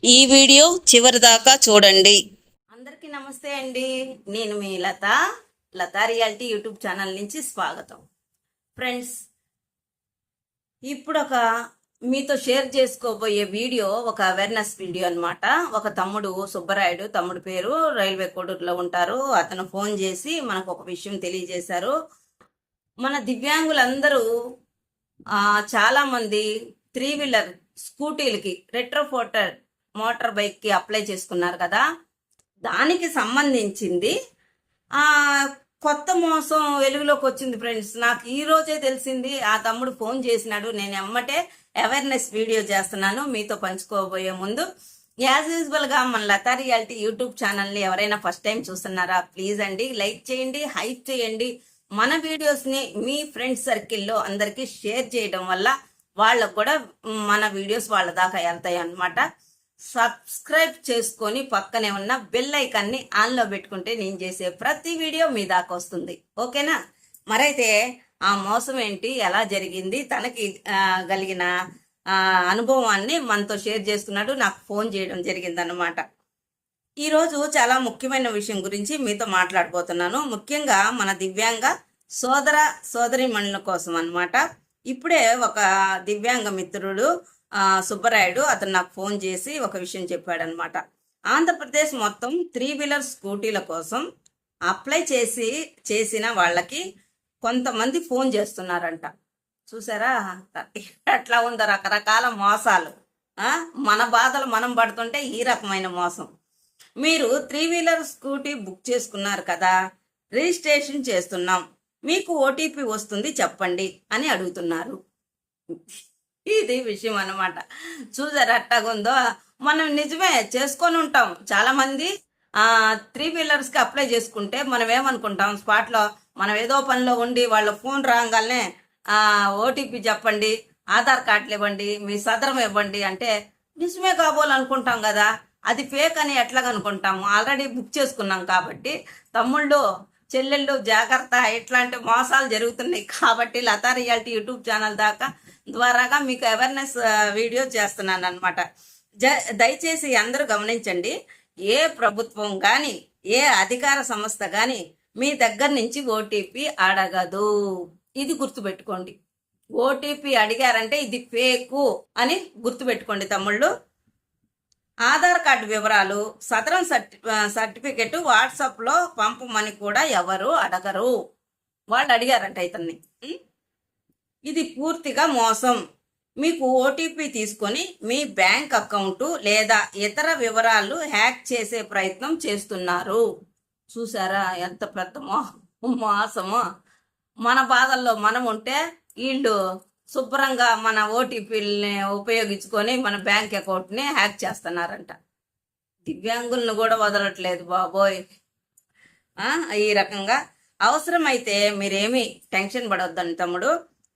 ఈ వీడియో చివరి దాకా చూడండి. అందరికీ నమస్తే అండి. నేను మీ లతా రియాలిటీ యూట్యూబ్ ఛానల్ నుంచి స్వాగతం. ఫ్రెండ్స్, ఇప్పుడు మీతో షేర్ చేసుకోబోయే వీడియో ఒక అవేర్నెస్ వీడియో అనమాట. ఒక తమ్ముడు సుబ్బరాయుడు, తమ్ముడు పేరు, రైల్వే కోడూరులో ఉంటారు. అతను ఫోన్ చేసి మనకు ఒక విషయం తెలియజేశారు. మన దివ్యాంగులందరూ చాలా మంది 3-వీలర్ స్కూటీలకి రెట్రోఫోటర్ మోటార్ బైక్కి అప్లై చేసుకున్నారు కదా. దానికి సంబంధించింది కొత్త మోసం వెలుగులోకి వచ్చింది ఫ్రెండ్స్. నాకు ఈ రోజే తెలిసింది. ఆ తమ్ముడు ఫోన్ చేసినాడు. నేను ఎమ్మటే అవేర్నెస్ వీడియో చేస్తున్నాను మీతో పంచుకోబోయే ముందు. యాజ్ యూజువల్గా మన లతా రియాలిటీ యూట్యూబ్ ఛానల్ని ఎవరైనా ఫస్ట్ టైం చూస్తున్నారా, ప్లీజ్ అండి లైక్ చేయండి, హైప్ చేయండి. మన వీడియోస్ని మీ ఫ్రెండ్స్ సర్కిల్లో అందరికీ షేర్ చేయడం వల్ల వాళ్ళకు కూడా మన వీడియోస్ వాళ్ళ దాకా వెళ్తాయి అన్నమాట. సబ్స్క్రైబ్ చేసుకొని పక్కనే ఉన్న బెల్ ఐకాన్ని ఆన్లో పెట్టుకుంటే నేను చేసే ప్రతి వీడియో మీ దాకా వస్తుంది. ఓకేనా? మరైతే ఆ మోసం ఏంటి, ఎలా జరిగింది, తనకి కలిగిన అనుభవాన్ని మనతో షేర్ చేసుకున్నాడు. నాకు ఫోన్ చేయడం జరిగిందన్నమాట. ఈరోజు చాలా ముఖ్యమైన విషయం గురించి మీతో మాట్లాడబోతున్నాను. ముఖ్యంగా మన దివ్యాంగ సోదరిమణుల కోసం అన్నమాట. ఇప్పుడే ఒక దివ్యాంగ మిత్రుడు సుబ్బరాయుడు అతను నాకు ఫోన్ చేసి ఒక విషయం చెప్పాడనమాట. ఆంధ్రప్రదేశ్ మొత్తం 3-వీలర్ స్కూటీల కోసం అప్లై చేసిన వాళ్ళకి కొంతమంది ఫోన్ చేస్తున్నారంట. చూసారా ఎట్లా ఉందో రకరకాల మోసాలు. మన బాధలు మనం పడుతుంటే ఈ రకమైన మోసం. మీరు 3-వీలర్ స్కూటీ బుక్ చేసుకున్నారు కదా, రిజిస్ట్రేషన్ చేస్తున్నాం, మీకు ఓటీపీ వస్తుంది చెప్పండి అని అడుగుతున్నారు. ఇది విషయం అన్నమాట. చూసారు అట్టాగుందో. మనం నిజమే చేసుకొని ఉంటాం. చాలా మంది 3-వీలర్స్కి అప్లై చేసుకుంటే మనం ఏమనుకుంటాం, స్పాట్లో మనం ఏదో పనిలో ఉండి వాళ్ళ ఫోన్ రాగానే ఓటీపీ చెప్పండి, ఆధార్ కార్డులు ఇవ్వండి, మీ సదరం ఇవ్వండి అంటే నిజమే కాబోలనుకుంటాం కదా. అది ఫేక్ అని ఎట్లాగనుకుంటాము? ఆల్రెడీ బుక్ చేసుకున్నాం కాబట్టి. తమ్ముళ్ళు చెల్లెళ్ళు జాగ్రత్త, ఇట్లాంటి మోసాలు జరుగుతున్నాయి కాబట్టి లతా రియాలిటీ యూట్యూబ్ ఛానల్ ద్వారాగా మీకు అవేర్నెస్ వీడియో చేస్తున్నాను అనమాట. దయచేసి అందరూ గమనించండి. ఏ ప్రభుత్వం కానీ ఏ అధికార సంస్థ కానీ మీ దగ్గర నుంచి ఓటీపీ అడగదు. ఇది గుర్తుపెట్టుకోండి. ఓటీపీ అడిగారంటే ఇది ఫేకు అని గుర్తుపెట్టుకోండి తమ్ముళ్ళు. ఆధార్ కార్డు వివరాలు, సదరం సర్టిఫికెట్ వాట్సాప్లో పంపమని కూడా ఎవరు అడగరు. వాళ్ళు అడిగారంట ఇతన్ని. ఇది పూర్తిగా మోసం. మీకు ఓటీపీ తీసుకొని మీ బ్యాంక్ అకౌంట్ లేదా ఇతర వివరాలు హ్యాక్ చేసే ప్రయత్నం చేస్తున్నారు. చూసారా ఎంత పెద్ద మోసమో. మన బాధల్లో మనం ఉంటే వీళ్ళు శుభ్రంగా మన ఓటీపీలని ఉపయోగించుకొని మన బ్యాంక్ అకౌంట్ని హ్యాక్ చేస్తున్నారంట. దివ్యాంగులను కూడా వదలట్లేదు బాబోయ్. ఈ రకంగా అవసరమైతే మీరేమీ టెన్షన్ పడొద్దండి తమ్ముడు.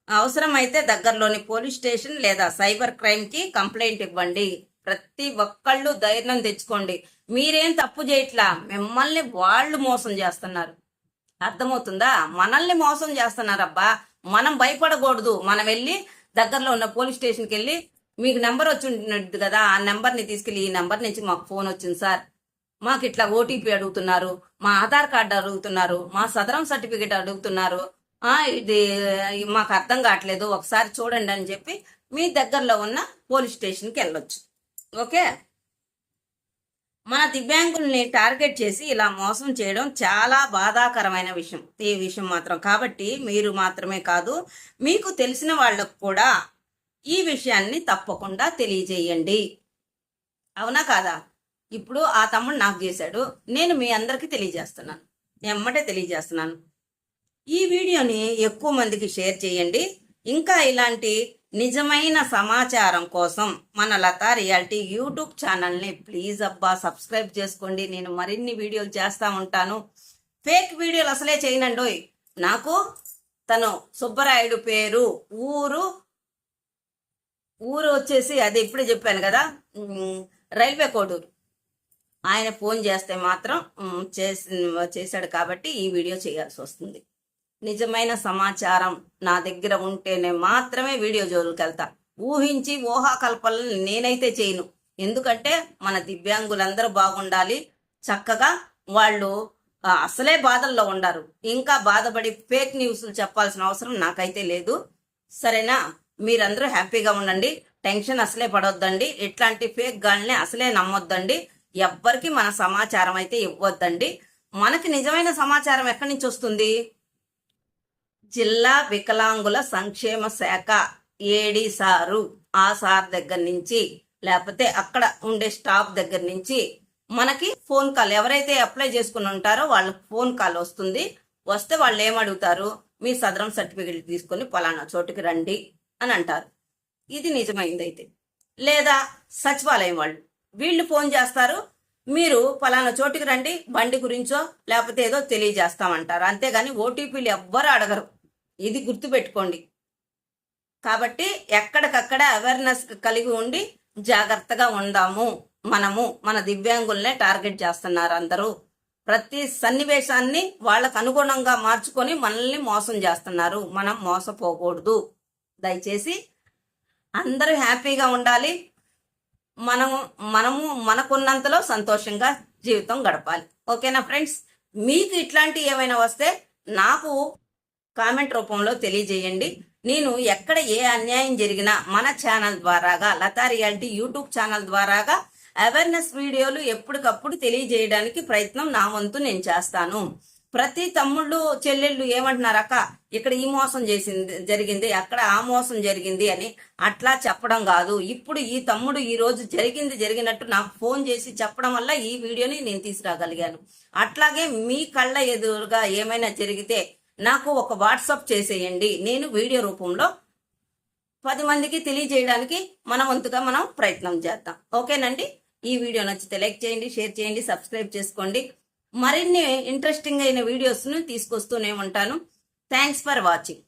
అవసరమైతే దగ్గరలోని పోలీస్ స్టేషన్ లేదా సైబర్ క్రైమ్కి కంప్లైంట్ ఇవ్వండి. ప్రతి ఒక్కళ్ళు ధైర్యం తెచ్చుకోండి. మీరేం తప్పు చేయట్లా, మిమ్మల్ని వాళ్ళు మోసం చేస్తున్నారు. అర్థమవుతుందా? మనల్ని మోసం చేస్తున్నారబ్బా. మనం భయపడకూడదు. మనం వెళ్ళి దగ్గరలో ఉన్న పోలీస్ స్టేషన్కి వెళ్ళి, మీకు నెంబర్ వచ్చి ఉంటుంది కదా, ఆ నెంబర్ని తీసుకెళ్ళి, ఈ నెంబర్ నుంచి మాకు ఫోన్ వచ్చింది సార్, మాకు ఇట్లా ఓటీపీ అడుగుతున్నారు, మా ఆధార్ కార్డు అడుగుతున్నారు, మా సదరం సర్టిఫికేట్ అడుగుతున్నారు, ఇది మాకు అర్థం కావట్లేదు, ఒకసారి చూడండి అని చెప్పి మీ దగ్గరలో ఉన్న పోలీస్ స్టేషన్కి వెళ్ళొచ్చు. ఓకే? మన దివ్యాంగుల్ని టార్గెట్ చేసి ఇలా మోసం చేయడం చాలా బాధాకరమైన విషయం. ఈ విషయం మాత్రం కాబట్టి మీరు మాత్రమే కాదు, మీకు తెలిసిన వాళ్ళకు కూడా ఈ విషయాన్ని తప్పకుండా తెలియజేయండి. అవునా కాదా? ఇప్పుడు ఆ తమ్ముడు నాకు చేశాడు, నేను మీ అందరికీ తెలియజేస్తున్నాను, ఎమ్మటే తెలియజేస్తున్నాను. ఈ వీడియోని ఎక్కువ మందికి షేర్ చేయండి. ఇంకా ఇలాంటి నిజమైన సమాచారం కోసం మన లతా రియాలిటీ యూట్యూబ్ ఛానల్ని ప్లీజ్ అబ్బా సబ్స్క్రైబ్ చేసుకోండి. నేను మరిన్ని వీడియోలు చేస్తూ ఉంటాను. ఫేక్ వీడియోలు అసలే చేయనండోయ్. నాకు తను సుబ్బరాయుడు పేరు, ఊరు వచ్చేసి అది ఇప్పుడే చెప్పాను కదా, రైల్వే కోడూరు. ఆయన ఫోన్ చేస్తే మాత్రం చేశాడు కాబట్టి ఈ వీడియో చేయాల్సి వస్తుంది. నిజమైన సమాచారం నా దగ్గర ఉంటేనే మాత్రమే వీడియో జోలికి వెళ్తా. ఊహించి ఊహాకల్పనలు నేనైతే చేయను. ఎందుకంటే మన దివ్యాంగులందరూ బాగుండాలి, చక్కగా వాళ్ళు అసలే బాధల్లో ఉండారు. ఇంకా బాధపడి ఫేక్ న్యూస్లు చెప్పాల్సిన అవసరం నాకైతే లేదు. సరేనా? మీరందరూ హ్యాపీగా ఉండండి, టెన్షన్ అసలే పడొద్దండి, ఇట్లాంటి ఫేక్ గాల్ని అసలే నమ్మొద్దండి, ఎవ్వరికి మన సమాచారం అయితే ఇవ్వద్దండి. మనకి నిజమైన సమాచారం ఎక్కడి నుంచి వస్తుంది? జిల్లా వికలాంగుల సంక్షేమ శాఖ ఏడి సారు, ఆ సార్ దగ్గర నుంచి, లేకపోతే అక్కడ ఉండే స్టాఫ్ దగ్గర నుంచి మనకి ఫోన్ కాల్, ఎవరైతే అప్లై చేసుకుని ఉంటారో వాళ్ళకి ఫోన్ కాల్ వస్తుంది. వస్తే వాళ్ళు ఏమడుగుతారు? మీ సదరం సర్టిఫికెట్ తీసుకొని పలానా చోటుకి రండి అని అంటారు. ఇది నిజమైంది అయితే. లేదా సచివాలయం వీళ్ళు ఫోన్ చేస్తారు, మీరు పలానా చోటుకి రండి, బండి గురించో లేకపోతే ఏదో తెలియజేస్తామంటారు. అంతేగాని ఓటీపీలు ఎవ్వరు అడగరు, ఇది గుర్తుపెట్టుకోండి. కాబట్టి ఎక్కడికక్కడ అవేర్నెస్ కలిగి ఉండి జాగ్రత్తగా ఉందాము. మనము మన దివ్యాంగుల్నే టార్గెట్ చేస్తున్నారు అందరూ. ప్రతి సన్నివేశాన్ని వాళ్ళకు అనుగుణంగా మార్చుకొని మనల్ని మోసం చేస్తున్నారు. మనం మోసపోకూడదు. దయచేసి అందరూ హ్యాపీగా ఉండాలి. మనము మనకున్నంతలో సంతోషంగా జీవితం గడపాలి. ఓకేనా ఫ్రెండ్స్? మీకు ఇట్లాంటి ఏమైనా వస్తే నాకు కామెంట్ రూపంలో తెలియజేయండి. నేను ఎక్కడ ఏ అన్యాయం జరిగినా మన ఛానల్ ద్వారాగా, లతా రియాలిటీ యూట్యూబ్ ఛానల్ ద్వారాగా అవేర్నెస్ వీడియోలు ఎప్పటికప్పుడు తెలియజేయడానికి ప్రయత్నం నా వంతు నేను చేస్తాను. ప్రతి తమ్ముళ్ళు చెల్లెళ్ళు ఏమంటున్నారు, అక్క ఇక్కడ ఈ మోసం జరిగింది, అక్కడ ఆ మోసం జరిగింది అని అట్లా చెప్పడం కాదు. ఇప్పుడు ఈ తమ్ముడు ఈ రోజు జరిగినట్టు నాకు ఫోన్ చేసి చెప్పడం వల్ల ఈ వీడియోని నేను తీసుకురాగలిగాను. అట్లాగే మీ కళ్ళ ఎదురుగా ఏమైనా జరిగితే నాకు ఒక వాట్సాప్ చేసేయండి. నేను వీడియో రూపంలో 10 మందికి తెలియజేయడానికి మన వంతుగా మనం ప్రయత్నం చేద్దాం. ఓకేనండి? ఈ వీడియో నచ్చితే లైక్ చేయండి, షేర్ చేయండి, సబ్స్క్రైబ్ చేసుకోండి. మరిన్ని ఇంట్రెస్టింగ్ అయిన వీడియోస్ను తీసుకొస్తూనే ఉంటాను. Thanks for watching.